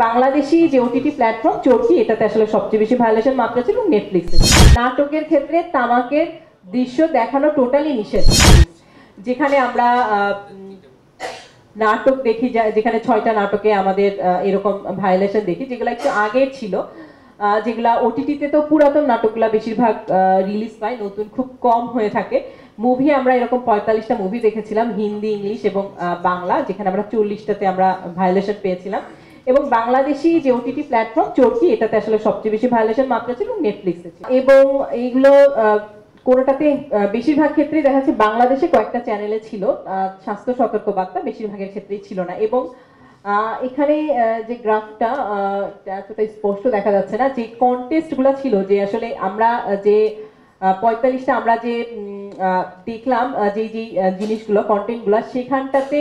বাংলাদেশি যে OTT platform চরকি, এটাতে আসলে সবচেয়ে বেশি ভায়োলেশন মাত্রা ছিল নেটফ্লিক্সে। নাটকের ক্ষেত্রে তামাকের দৃশ্য দেখানো টোটালি নিষেধ, যেখানে আমরা নাটক দেখি যেখানে 6টা নাটকে আমাদের এরকম ভায়োলেশন দেখি, যেগুলো একটু আগের ছিল, যেগুলা ওটিটিতে তো পুরাতন নাটকগুলা বেশিরভাগ রিলিজ পায়, নতুন খুব কম হয়ে থাকে। মুভি আমরা এরকম 45টা মুভি দেখেছিলাম, হিন্দি, ইংলিশ এবং বাংলা, যেখানে আমরা 40টাতে আমরা ভায়োলেশন পেয়েছিলাম। এবং বাংলাদেশি যে ওটিটি প্ল্যাটফর্ম চরকি, এটাতে আসলে সবচেয়ে বেশি ভায়োলেশন মাত্রা ছিল নেটফ্লিক্সে। এবং এইগুলো কোনোটাতে বেশিরভাগ ক্ষেত্রেই দেখা যাচ্ছে বাংলাদেশে কয়েকটা চ্যানেলে ছিল স্বাস্থ্য সতর্কবার্তা, বেশিরভাগের ক্ষেত্রেই ছিল না। এবং এখানে যে গ্রাফটা এতটা স্পষ্ট দেখা যাচ্ছে না, যে কন্টেস্ট গুলা ছিল, যে আসলে আমরা যে 45টা আমরা যে দেখলাম যে জিনিসগুলো কন্টেন্ট গুলা, সেখানটাতে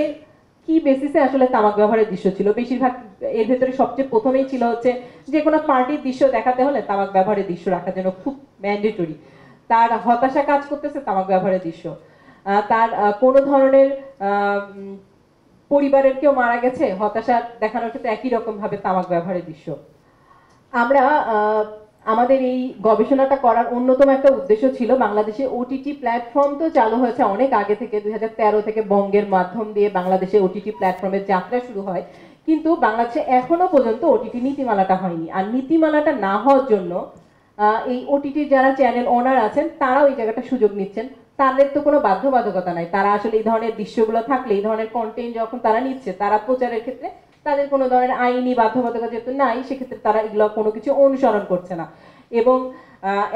কি বেসিসে আসলে তামাক ব্যবহারের দৃশ্য ছিল। বেশিরভাগ এর ভেতরে সবচেয়ে প্রথমেই ছিল হচ্ছে যে কোনো পার্টির দৃশ্য দেখাতে হলে তামাক ব্যবহারের দৃশ্য রাখার জন্য খুব ম্যান্ডেটরি। তার হতাশা কাজ করতেছে তামাক ব্যবহারের দৃশ্য, তার কোনো ধরনের পরিবারের কেউ মারা গেছে, হতাশা দেখানোর ক্ষেত্রে একই রকম ভাবে তামাক ব্যবহারের দৃশ্য। আমরা আমাদের এই গবেষণাটা করার অন্যতম একটা উদ্দেশ্য ছিল, বাংলাদেশে ওটিটি প্ল্যাটফর্ম তো চালু হয়েছে অনেক আগে থেকে, 2013 থেকে বঙ্গের মাধ্যম দিয়ে বাংলাদেশে ওটিটি প্ল্যাটফর্মের যাত্রা শুরু হয়, কিন্তু বাংলাদেশে এখনো পর্যন্ত ওটিটি নীতিমালাটা হয়নি। আর নীতিমালাটা না হওয়ার জন্য এই ওটিটি যারা চ্যানেল ওনার আছেন তারাও এই জায়গাটা সুযোগ নিচ্ছেন। তাদের তো কোনো বাধ্যবাধকতা নাই, তারা আসলে এই ধরনের দৃশ্যগুলো থাকলে, এই ধরনের কন্টেন্ট যখন তারা নিচ্ছে, তারা প্রচারের ক্ষেত্রে তাদের কোনো ধরনের আইনি বাধ্যবাধকতা যেহেতু নাই, সেক্ষেত্রে তারা এগুলো কোনো কিছু অনুসরণ করছে না। এবং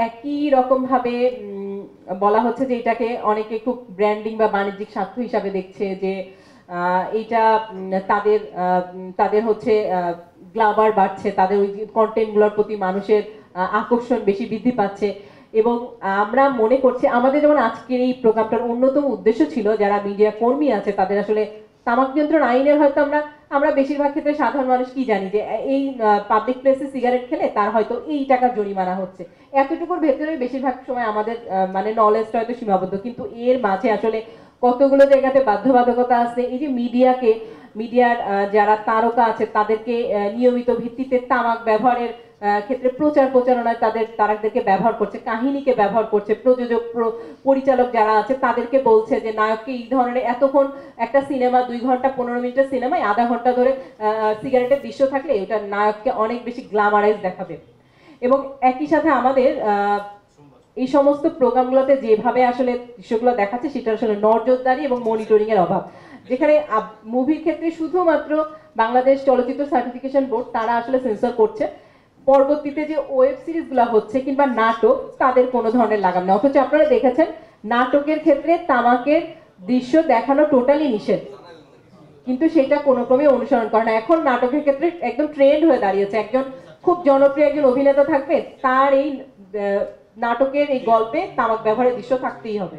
একই রকম ভাবে বলা হচ্ছে যে এটাকে অনেকে খুব ব্র্যান্ডিং বা বাণিজ্যিক স্বার্থ হিসাবে দেখছে, যে এইটা তাদের তাদের হচ্ছে গ্লামার বাড়ছে, তাদের ওই কন্টেন্টগুলোর প্রতি মানুষের আকর্ষণ বেশি বৃদ্ধি পাচ্ছে। এবং আমরা মনে করছি, আমাদের যেমন আজকের এই প্রোগ্রামটার অন্যতম উদ্দেশ্য ছিল যারা মিডিয়া কর্মী আছে তাদের আসলে তামাক নিয়ন্ত্রণ আইনের হয়তো আমরা বেশিরভাগ ক্ষেত্রে সাধারণ মানুষ কি জানি যে এই পাবলিক প্লেসে সিগারেট খেলে তার হয়তো এই টাকা জরিমানা হচ্ছে, এতটুকুর ভেতরে বেশিরভাগ সময় আমাদের মানে নলেজটা হয়তো সীমাবদ্ধ। কিন্তু এর মাঝে আসলে কতগুলো জায়গাতে বাধ্যবাধকতা আছে। এই যে মিডিয়ার যারা তারকা আছে তাদেরকে নিয়মিত ভিত্তিতে তামাক ব্যবহারের ক্ষেত্রে প্রচারণায় তাদেরকে ব্যবহার করছে, কাহিনীকে ব্যবহার করছে, প্রযোজক পরিচালক যারা আছে তাদেরকে বলছে যে নায়ককে এই ধরনের, এতক্ষণ একটা সিনেমা 2 ঘন্টা 15 মিনিটের সিনেমায় আধা ঘন্টা ধরে সিগারেটের দৃশ্য থাকলে ওটা নায়ককে অনেক বেশি গ্ল্যামারাইজ দেখাবে। এবং একই সাথে আমাদের এই সমস্ত প্রোগ্রামগুলোতে যেভাবে আসলে দৃশ্যগুলো দেখাচ্ছে সেটা আসলে নজরদারি এবং মনিটরিং এর অভাব, যেখানে মুভির ক্ষেত্রে শুধুমাত্র বাংলাদেশ চলচ্চিত্র সার্টিফিকেশন বোর্ড তারা আসলে সেন্সর করছে, পরবর্তীতে যে ওয়েব সিরিজগুলো হচ্ছে কিংবা নাটক তাদের কোনো ধরনের লাগাম নেই। অথচ আপনারা দেখেছেন নাটকের ক্ষেত্রে তামাকের দৃশ্য দেখানো টোটালি নিষেধ, কিন্তু সেটা কোনো ক্রমে অনুসরণ করে না। এখন নাটকের ক্ষেত্রে একদম ট্রেন্ড হয়ে দাঁড়িয়েছে, একজন খুব জনপ্রিয় একজন অভিনেতা থাকবে, তার এই নাটকের এই গল্পে তামাক ব্যবহারের দৃশ্য থাকতেই হবে।